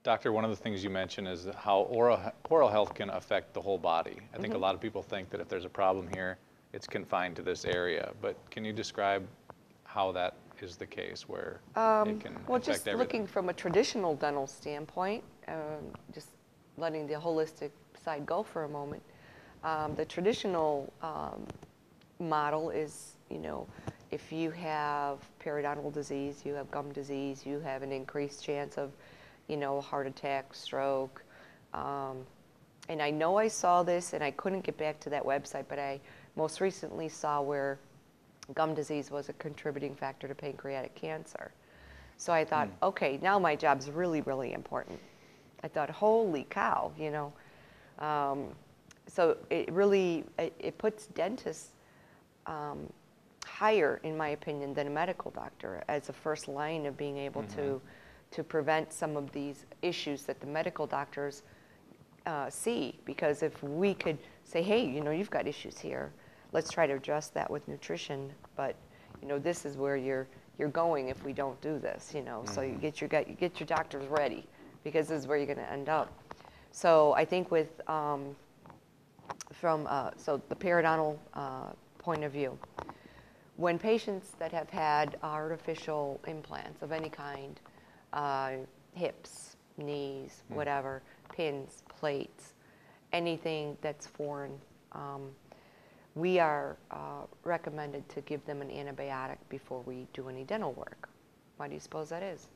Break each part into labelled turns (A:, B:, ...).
A: Doctor, one of the things you mentioned is how oral health can affect the whole body. I think a lot of people think that if there's a problem here, it's confined to this area. But can you describe how that is the case, where it can
B: Well,
A: affect
B: just
A: everything?
B: looking from a traditional dental standpoint, just letting the holistic side go for a moment, the traditional model is, you know, if you have periodontal disease, you have gum disease, you have an increased chance of, you know, heart attack, stroke. And I know I saw this, and I couldn't get back to that website, but I most recently saw where gum disease was a contributing factor to pancreatic cancer. So I thought, okay, now my job's really, really important. I thought, holy cow, you know. So it really, it puts dentists higher, in my opinion, than a medical doctor as a first line of being able to prevent some of these issues that the medical doctors see. Because if we could say, hey, you know, you've got issues here, let's try to address that with nutrition, but you know, this is where you're going if we don't do this, you know. So you get your doctors ready, because this is where you're going to end up. So I think with so the periodontal point of view, when patients that have had artificial implants of any kind, hips, knees, whatever, pins, plates, anything that's foreign, we are recommended to give them an antibiotic before we do any dental work. Why do you suppose that is?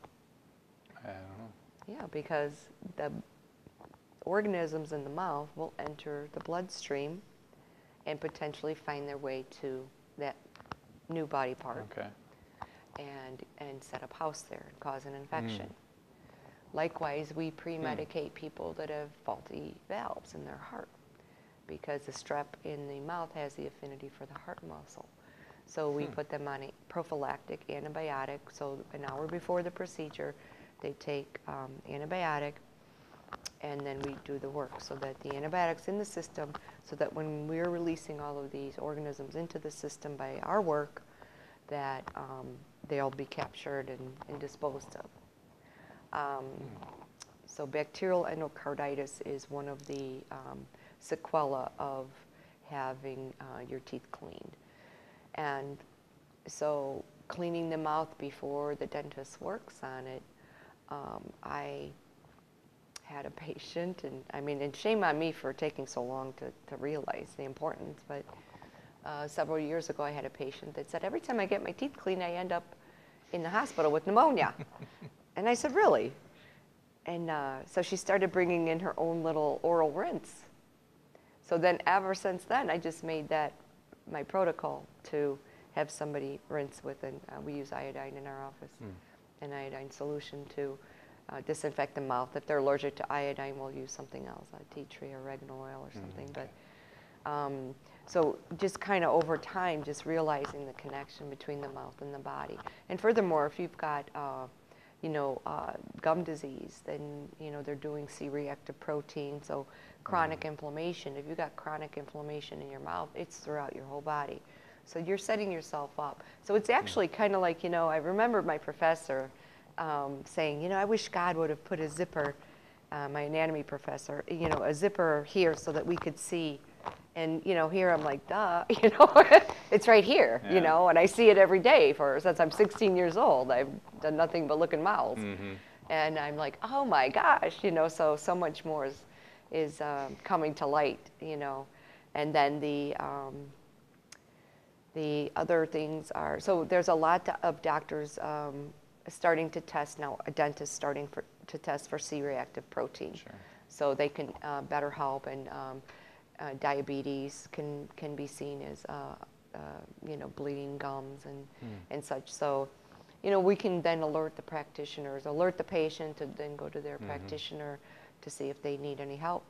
A: I don't know.
B: Yeah, because the organisms in the mouth will enter the bloodstream and potentially find their way to that new body part, and set up house there and cause an infection. Likewise, we pre-medicate people that have faulty valves in their heart, because the strep in the mouth has the affinity for the heart muscle. So we put them on a prophylactic antibiotic. So an hour before the procedure, they take antibiotic, and then we do the work so that the antibiotic's in the system, so that when we're releasing all of these organisms into the system by our work, that they'll be captured and disposed of. So bacterial endocarditis is one of the sequelae of having your teeth cleaned. And so cleaning the mouth before the dentist works on it, I had a patient, and I mean, and shame on me for taking so long to realize the importance, but several years ago I had a patient that said, every time I get my teeth cleaned, I end up in the hospital with pneumonia. And I said, really? And so she started bringing in her own little oral rinse. So then ever since then, I just made that my protocol to have somebody rinse with, and we use iodine in our office, an iodine solution to disinfect the mouth. If they're allergic to iodine, we'll use something else, tea tree or oregano oil or something. But so just kind of over time, just realizing the connection between the mouth and the body. And furthermore, if you've got you know, gum disease, then, you know, they're doing C-reactive protein, so chronic inflammation. If you've got chronic inflammation in your mouth, it's throughout your whole body. So you're setting yourself up. So it's actually kind of like, you know, I remember my professor saying, you know, I wish God would have put a zipper, my anatomy professor, you know, a zipper here so that we could see. And, you know, here I'm like, duh, you know, it's right here, you know, and I see it every day since I'm 16 years old. I've done nothing but look in mouths. And I'm like, oh my gosh, you know, so much more is coming to light, you know. And then the other things are, so there's a lot of doctors starting to test now, a dentist starting to test for C-reactive protein. So they can better help, and diabetes can be seen as you know, bleeding gums and such. So, you know, we can then alert the practitioners, alert the patient, and then go to their practitioner to see if they need any help